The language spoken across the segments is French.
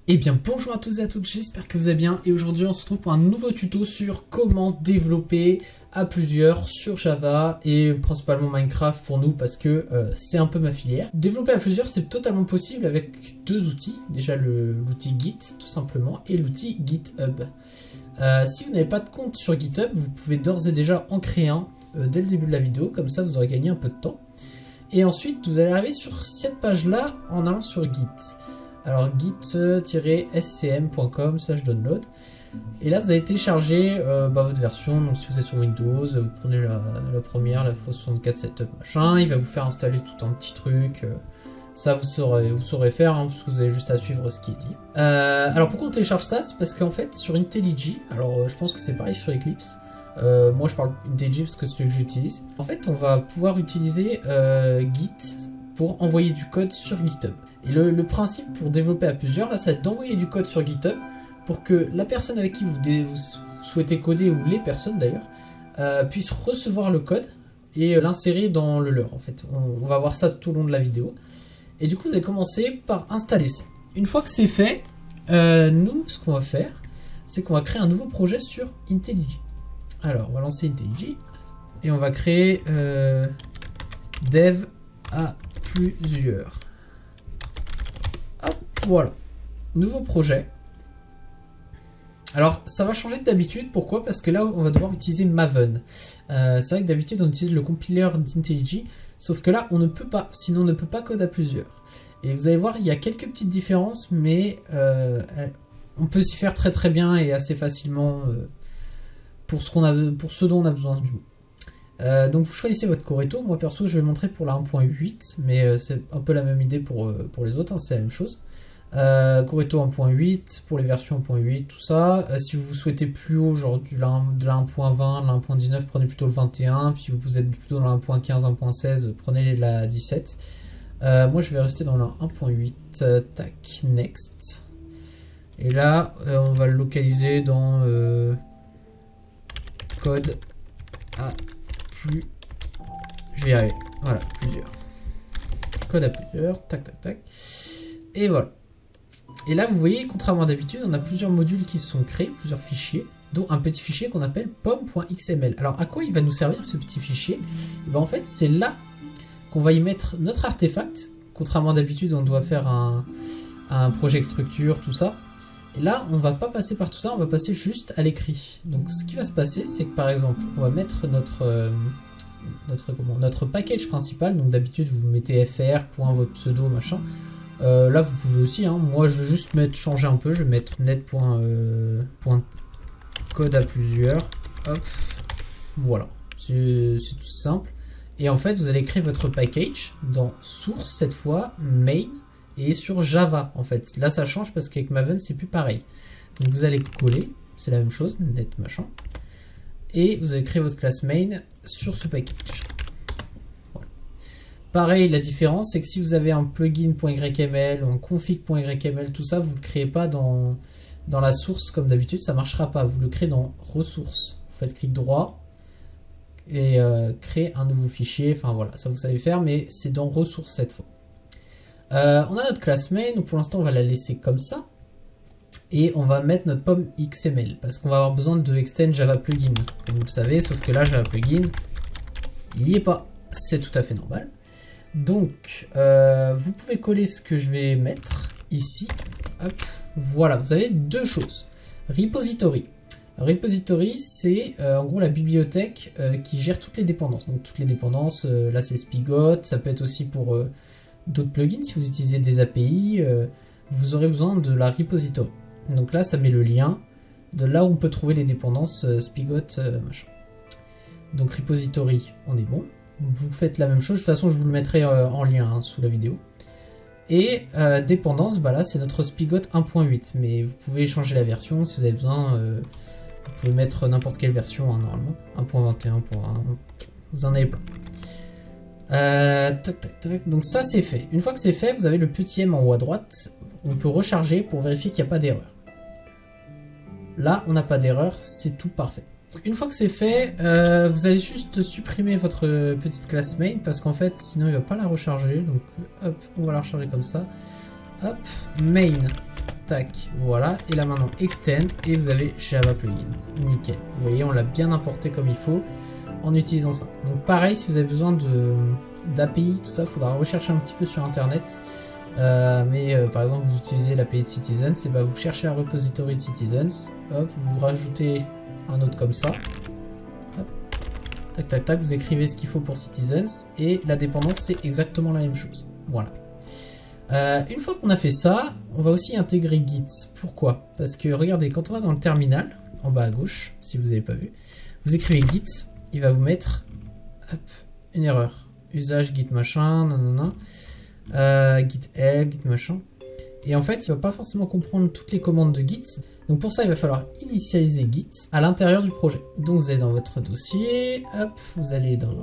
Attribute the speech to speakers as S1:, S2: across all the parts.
S1: Eh bien bonjour à tous et à toutes, j'espère que vous allez bien et aujourd'hui on se retrouve pour un nouveau tuto sur comment développer à plusieurs sur Java et principalement Minecraft pour nous parce que c'est un peu ma filière. Développer à plusieurs c'est totalement possible avec deux outils, déjà l'outil Git tout simplement et l'outil GitHub. Si vous n'avez pas de compte sur GitHub, vous pouvez d'ores et déjà en créer un dès le début de la vidéo, comme ça vous aurez gagné un peu de temps. Et ensuite vous allez arriver sur cette page là en allant sur Git. Alors git-scm.com/download et là vous allez télécharger votre version. Donc si vous êtes sur Windows, vous prenez la première, la FO64 setup machin, il va vous faire installer tout un petit truc, ça vous saurez faire hein, parce que vous avez juste à suivre ce qui est dit. Alors pourquoi on télécharge ça? C'est parce qu'en fait sur IntelliJ, alors je pense que c'est pareil sur Eclipse, moi je parle IntelliJ parce que c'est celui que j'utilise, en fait on va pouvoir utiliser Git pour envoyer du code sur GitHub. Et le principe pour développer à plusieurs, là, ça va être d'envoyer du code sur GitHub pour que la personne avec qui vous souhaitez coder, ou les personnes d'ailleurs, puissent recevoir le code et l'insérer dans le leur en fait. On va voir ça tout au long de la vidéo. Et du coup, vous allez commencer par installer ça. Une fois que c'est fait, nous, ce qu'on va faire, c'est qu'on va créer un nouveau projet sur IntelliJ. Alors, on va lancer IntelliJ et on va créer dev à plusieurs. Hop, voilà. Nouveau projet. Alors, ça va changer d'habitude. Pourquoi? Parce que là, on va devoir utiliser Maven. C'est vrai que d'habitude, on utilise le compiler d'IntelliJ. Sauf que là, on ne peut pas. Sinon, on ne peut pas coder à plusieurs. Et vous allez voir, il y a quelques petites différences, mais on peut s'y faire très très bien et assez facilement pour ce dont on a besoin du coup. Donc vous choisissez votre Corretto. Moi perso je vais montrer pour la 1.8, mais c'est un peu la même idée pour les autres, hein, c'est la même chose. Corretto 1.8 pour les versions 1.8, tout ça. Si vous souhaitez plus haut, genre de la 1.20, de la 1.19, prenez plutôt le 21. Puis si vous êtes plutôt dans la 1.15, 1.16, prenez la 17. Moi je vais rester dans la 1.8. Tac, next. Et là on va le localiser dans code à plus. Je vais y arriver. Voilà, plusieurs. Code à plusieurs. Tac, tac, tac. Et voilà. Et là, vous voyez, contrairement à d'habitude, on a plusieurs modules qui se sont créés, plusieurs fichiers, dont un petit fichier qu'on appelle pom.xml. Alors, à quoi il va nous servir ce petit fichier? Et ben, en fait, c'est là qu'on va y mettre notre artefact. Contrairement à d'habitude, on doit faire un project structure, tout ça. Et là, on va pas passer par tout ça, on va passer juste à l'écrit. Donc ce qui va se passer, c'est que par exemple, on va mettre notre package principal. Donc d'habitude, vous mettez fr, votre pseudo, machin. Là, vous pouvez aussi, hein. Moi, je vais juste changer un peu. Je vais mettre net.code à plusieurs. Hop, voilà. C'est tout simple. Et en fait, vous allez créer votre package dans source cette fois, main. Et sur Java en fait, là ça change parce qu'avec Maven c'est plus pareil. Donc vous allez coller, c'est la même chose, net machin, et vous allez créer votre classe main sur ce package. Voilà. Pareil, la différence c'est que si vous avez un plugin.yml ou un config.yml, tout ça vous le créez pas dans la source comme d'habitude, ça marchera pas. Vous le créez dans ressources, vous faites clic droit et créer un nouveau fichier. Enfin voilà, ça vous savez faire, mais c'est dans ressources cette fois. On a notre classe main, donc pour l'instant on va la laisser comme ça. Et on va mettre notre pomme XML, parce qu'on va avoir besoin de extend Java plugin, comme vous le savez, sauf que là Java plugin, il n'y est pas. C'est tout à fait normal. Donc, vous pouvez coller ce que je vais mettre ici. Hop, voilà, vous avez deux choses. Repository. Repository, c'est en gros la bibliothèque qui gère toutes les dépendances. Donc toutes les dépendances, là c'est Spigot, ça peut être aussi pour d'autres plugins. Si vous utilisez des API, vous aurez besoin de la repository. Donc là, ça met le lien de là où on peut trouver les dépendances Spigot, machin. Donc repository, on est bon. Vous faites la même chose. De toute façon, je vous le mettrai en lien hein, sous la vidéo. Et dépendance, bah là, c'est notre Spigot 1.8. Mais vous pouvez changer la version si vous avez besoin. Vous pouvez mettre n'importe quelle version hein, normalement. 1.21, 1.1. Vous en avez plein. Tac, tac, tac. Donc ça c'est fait. Une fois que c'est fait, vous avez le petit M en haut à droite. On peut recharger pour vérifier qu'il n'y a pas d'erreur. Là, on n'a pas d'erreur, c'est tout parfait. Une fois que c'est fait, vous allez juste supprimer votre petite classe main parce qu'en fait, sinon il va pas la recharger. Donc hop, on va la recharger comme ça. Hop, main. tac, voilà. Et là maintenant extend et vous avez Java plugin. Nickel. Vous voyez, on l'a bien importé comme il faut en utilisant ça. Donc pareil, si vous avez besoin d'API, tout ça, il faudra rechercher un petit peu sur internet. Par exemple, vous utilisez l'API de Citizens, et bah vous cherchez la repository de Citizens, hop, vous rajoutez un autre comme ça. Hop. Tac tac tac, vous écrivez ce qu'il faut pour Citizens et la dépendance c'est exactement la même chose. Voilà. Une fois qu'on a fait ça, on va aussi intégrer Git. Pourquoi? Parce que regardez, quand on va dans le terminal, en bas à gauche, si vous n'avez pas vu, vous écrivez Git, il va vous mettre hop, une erreur. Usage Git machin, nanana, Git help, Git machin. Et en fait, il va pas forcément comprendre toutes les commandes de Git. Donc pour ça, il va falloir initialiser Git à l'intérieur du projet. Donc vous allez dans votre dossier, hop, vous allez dans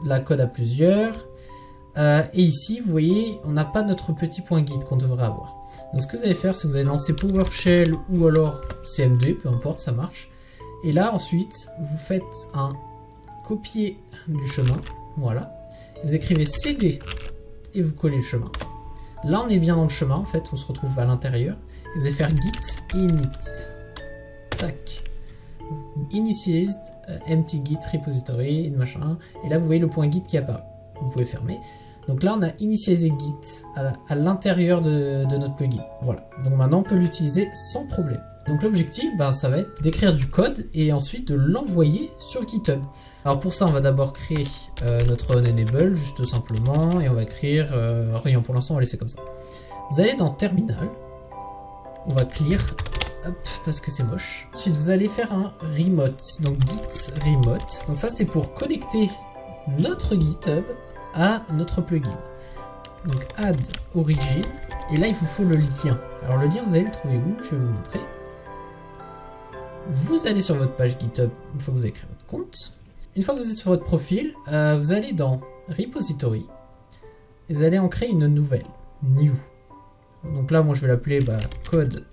S1: la code à plusieurs. Et ici, vous voyez, on n'a pas notre petit point Git qu'on devrait avoir. Donc ce que vous allez faire, c'est que vous allez lancer PowerShell ou alors CMD, peu importe, ça marche. Et là, ensuite, vous faites un copier du chemin, voilà. Vous écrivez CD et vous collez le chemin. Là, on est bien dans le chemin, en fait, on se retrouve à l'intérieur. Vous allez faire git init. Tac. Initialized empty git repository, machin. Et là, vous voyez le point git qui apparaît. Vous pouvez fermer. Donc là, on a initialisé Git à l'intérieur de notre plugin. Voilà. Donc maintenant, on peut l'utiliser sans problème. Donc l'objectif, ça va être d'écrire du code et ensuite de l'envoyer sur GitHub. Alors pour ça, on va d'abord créer notre onEnable, juste simplement, et on va écrire rien. Pour l'instant, on va laisser comme ça. Vous allez dans Terminal. On va clear, hop, parce que c'est moche. Ensuite, vous allez faire un remote. Donc git remote. Donc ça, c'est pour connecter notre GitHub à notre plugin. Donc add origin, et là il vous faut le lien. Alors le lien, vous allez le trouver où? Je vais vous montrer. Vous allez sur votre page GitHub une fois que vous avez créé votre compte. Une fois que vous êtes sur votre profil, vous allez dans repository et vous allez en créer une nouvelle, new. Donc là, moi je vais l'appeler code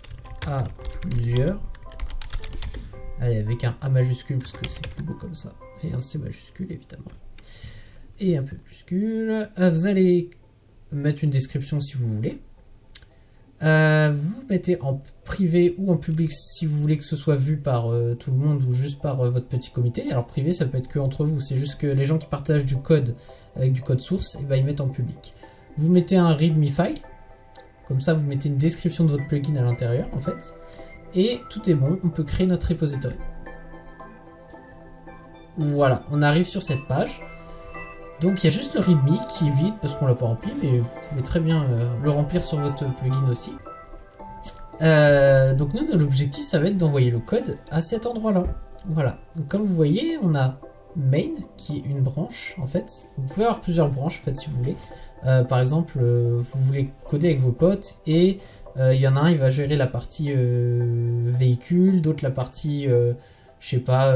S1: à plusieurs. Allez, avec un A majuscule parce que c'est plus beau comme ça, et un C majuscule évidemment. Et un peu minuscule. Vous allez mettre une description si vous voulez. Vous mettez en privé ou en public si vous voulez que ce soit vu par tout le monde ou juste par votre petit comité. Alors privé, ça peut être que entre vous. C'est juste que les gens qui partagent du code avec du code source, ils mettent en public. Vous mettez un readme file. Comme ça, vous mettez une description de votre plugin à l'intérieur en fait. Et tout est bon. On peut créer notre repository. Voilà, on arrive sur cette page. Donc il y a juste le readme qui est vide parce qu'on l'a pas rempli, mais vous pouvez très bien le remplir sur votre plugin aussi. Donc nous, l'objectif, ça va être d'envoyer le code à cet endroit-là. Voilà. Donc comme vous voyez, on a main qui est une branche en fait. Vous pouvez avoir plusieurs branches en fait si vous voulez. Par exemple, vous voulez coder avec vos potes et il y en a un, il va gérer la partie véhicule, d'autres la partie je sais pas,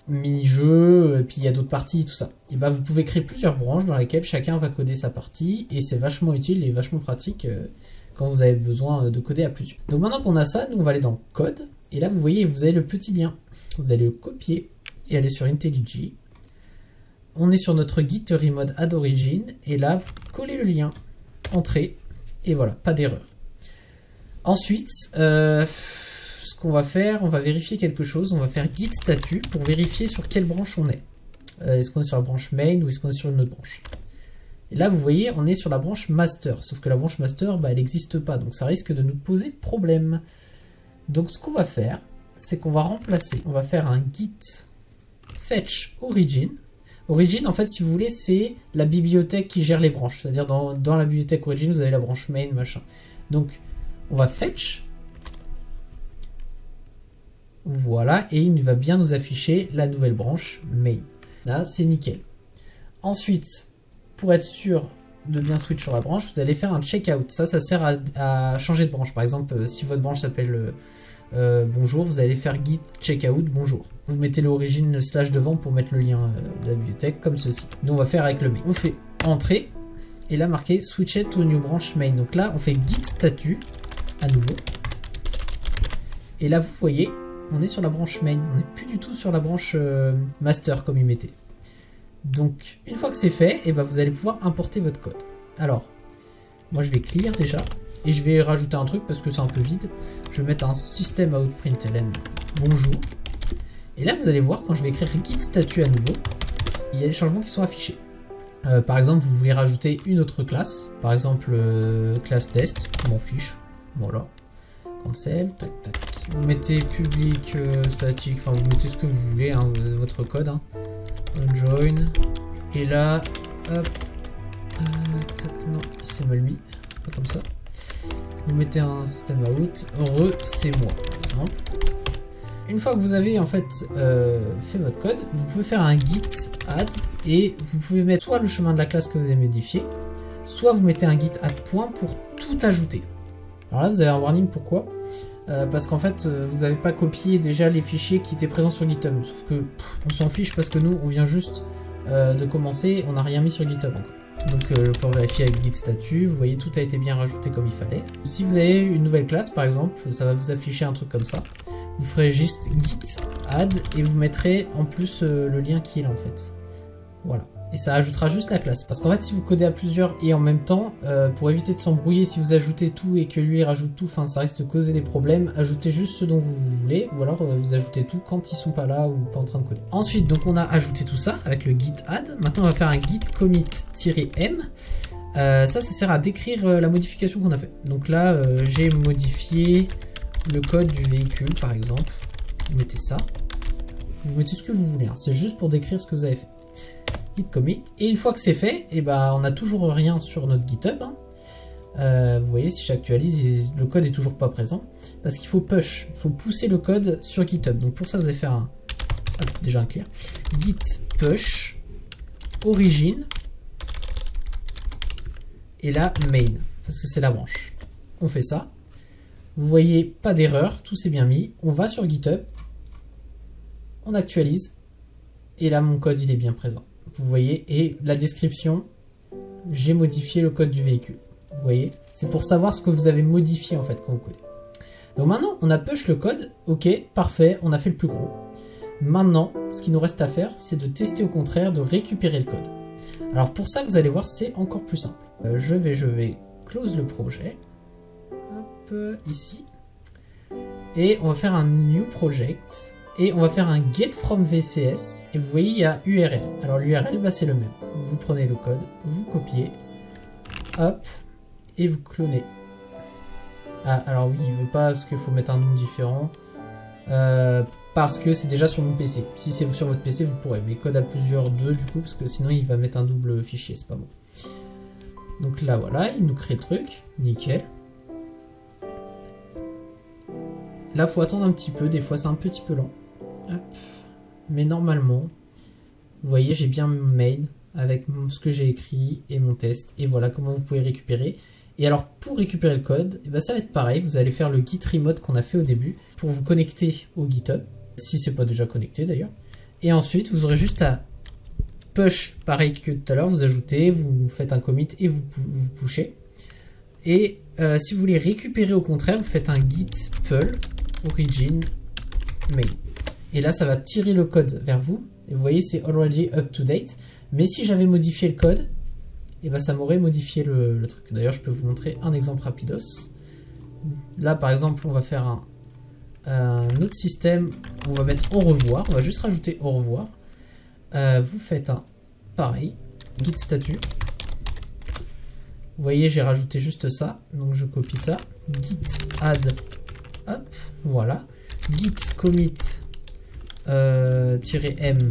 S1: mini-jeu, et puis il y a d'autres parties, tout ça. Et vous pouvez créer plusieurs branches dans lesquelles chacun va coder sa partie, et c'est vachement utile et vachement pratique quand vous avez besoin de coder à plusieurs. Donc maintenant qu'on a ça, nous on va aller dans Code, et là vous voyez, vous avez le petit lien. Vous allez le copier et aller sur IntelliJ. On est sur notre Git remote add origin, et là vous collez le lien, entrée, et voilà, pas d'erreur. Ensuite, qu'on va faire, on va vérifier quelque chose, on va faire git statut pour vérifier sur quelle branche on est. Est-ce qu'on est sur la branche main ou est-ce qu'on est sur une autre branche? Et là vous voyez, on est sur la branche master, sauf que la branche master, elle n'existe pas, donc ça risque de nous poser problème. Donc ce qu'on va faire, c'est qu'on va remplacer, on va faire un git fetch origin. Origin, en fait, si vous voulez, c'est la bibliothèque qui gère les branches, c'est-à-dire dans la bibliothèque origin, vous avez la branche main, machin. Donc on va fetch. Voilà, et il va bien nous afficher la nouvelle branche main. Là, c'est nickel. Ensuite, pour être sûr de bien switch sur la branche, vous allez faire un checkout. Ça sert à changer de branche. Par exemple, si votre branche s'appelle bonjour, vous allez faire git checkout bonjour. Vous mettez l'origine slash devant pour mettre le lien de la bibliothèque, comme ceci. Nous, on va faire avec le main. On fait entrée, et là, marqué switch it to new branch main. Donc là, on fait git statut, à nouveau. Et là, vous voyez, on est sur la branche main, on n'est plus du tout sur la branche master comme il mettait. Donc une fois que c'est fait, vous allez pouvoir importer votre code. Alors, moi je vais clear déjà, Et je vais rajouter un truc parce que c'est un peu vide. Je vais mettre un système out println bonjour. Et là, vous allez voir, quand je vais écrire git statut à nouveau, il y a des changements qui sont affichés. Par exemple, vous voulez rajouter une autre classe. Par exemple, classe test, je m'en fiche. Voilà. Cancel, tac, tac. Vous mettez public, statique, enfin, vous mettez ce que vous voulez, hein, votre code. Hein. Join. Et là, hop. Tac, non, c'est mal mis. Pas comme ça. Vous mettez un système out. C'est moi, par exemple. Une fois que vous avez en fait fait votre code, vous pouvez faire un git add et vous pouvez mettre soit le chemin de la classe que vous avez modifié, soit vous mettez un git add point pour tout ajouter. Alors là vous avez un warning, pourquoi? Parce qu'en fait vous n'avez pas copié déjà les fichiers qui étaient présents sur GitHub, sauf que on s'en fiche parce que nous on vient juste de commencer, on n'a rien mis sur GitHub encore. Donc pour vérifier avec git statut, vous voyez tout a été bien rajouté comme il fallait. Si vous avez une nouvelle classe par exemple, ça va vous afficher un truc comme ça. Vous ferez juste git add et vous mettrez en plus le lien qui est là en fait. Voilà. Et ça ajoutera juste la classe. Parce qu'en fait si vous codez à plusieurs et en même temps, pour éviter de s'embrouiller, si vous ajoutez tout et que lui il rajoute tout, enfin ça risque de causer des problèmes, ajoutez juste ce dont vous voulez, ou alors vous ajoutez tout quand ils sont pas là ou pas en train de coder. Ensuite donc on a ajouté tout ça avec le git add. Maintenant on va faire un git commit-m. Ça sert à décrire la modification qu'on a fait. Donc là j'ai modifié le code du véhicule par exemple, vous mettez ça, vous mettez ce que vous voulez, hein. C'est juste pour décrire ce que vous avez fait. Git commit, et une fois que c'est fait, et ben on n'a toujours rien sur notre GitHub, hein. Vous voyez si j'actualise, le code est toujours pas présent, parce qu'il faut push, il faut pousser le code sur GitHub. Donc pour ça vous allez faire déjà un clear, git push origin, et là main, parce que c'est la branche. On fait ça. Vous voyez, pas d'erreur, tout s'est bien mis. On va sur GitHub, on actualise, et là mon code il est bien présent. Vous voyez, et la description, j'ai modifié le code du véhicule. Vous voyez, c'est pour savoir ce que vous avez modifié en fait quand vous codez. Donc maintenant, on a push le code, ok, parfait, on a fait le plus gros. Maintenant, ce qu'il nous reste à faire, c'est de tester au contraire, de récupérer le code. Alors pour ça, vous allez voir, c'est encore plus simple. Je vais close le projet. Ici, et on va faire un new project et on va faire un get from VCS, et vous voyez il y a URL. Alors l'URL bah, c'est le même, vous prenez le code, vous copiez, hop, et vous clonez. Ah alors oui, il veut pas parce qu'il faut mettre un nom différent, parce que c'est déjà sur mon PC. Si c'est sur votre PC vous pourrez, mais code à plusieurs 2 du coup, parce que sinon il va mettre un double fichier, c'est pas bon. Donc là voilà, il nous crée le truc, nickel. Là, faut attendre un petit peu, des fois c'est un petit peu lent. Hop. Mais normalement, vous voyez, j'ai bien mon main avec ce que j'ai écrit et mon test. Et voilà comment vous pouvez récupérer. Et alors, pour récupérer le code, eh ben, ça va être pareil. Vous allez faire le git remote qu'on a fait au début pour vous connecter au GitHub. Si c'est pas déjà connecté d'ailleurs. Et ensuite, vous aurez juste à push, pareil que tout à l'heure, vous ajoutez, vous faites un commit et vous pushez. Et si vous voulez récupérer au contraire, vous faites un git pull origin main. Et là, ça va tirer le code vers vous. Et vous voyez, c'est already up to date. Mais si j'avais modifié le code, et ben ça m'aurait modifié le truc. D'ailleurs, je peux vous montrer un exemple rapidos. Là, par exemple, on va faire un autre système. On va mettre au revoir. On va juste rajouter au revoir. Vous faites un pareil, git statut. Vous voyez, j'ai rajouté juste ça. Donc, je copie ça. Git add. Hop, voilà. Git commit -m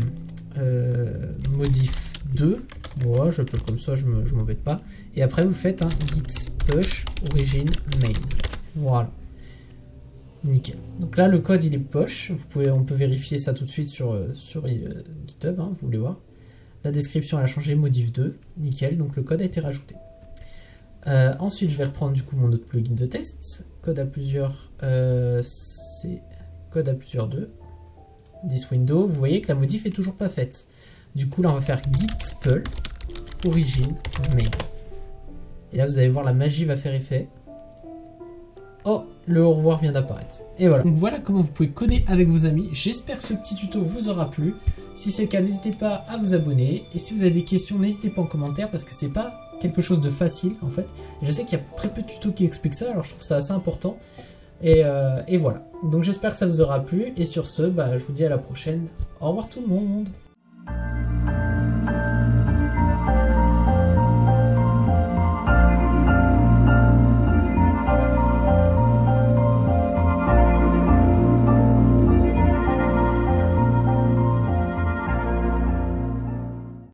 S1: modif 2. Voilà, je peux comme ça, je m'embête pas. Et après, vous faites un git push origin main. Voilà. Nickel. Donc là, le code, il est push. On peut vérifier ça tout de suite sur GitHub, hein, vous voulez voir. La description, elle a changé, modif 2. Nickel, donc le code a été rajouté. Ensuite, je vais reprendre du coup mon autre plugin de test. Code à plusieurs, c'est code à plusieurs 2. This window, vous voyez que la modif est toujours pas faite. Du coup, là, on va faire git pull origin main. Et là, vous allez voir, la magie va faire effet. Oh, le au revoir vient d'apparaître. Et voilà. Donc voilà comment vous pouvez coder avec vos amis. J'espère que ce petit tuto vous aura plu. Si c'est le cas, n'hésitez pas à vous abonner. Et si vous avez des questions, n'hésitez pas en commentaire parce que c'est pas quelque chose de facile en fait. Et je sais qu'il y a très peu de tutos qui expliquent ça, alors je trouve ça assez important. Et voilà. Donc j'espère que ça vous aura plu. Et sur ce, bah, je vous dis à la prochaine. Au revoir tout le monde.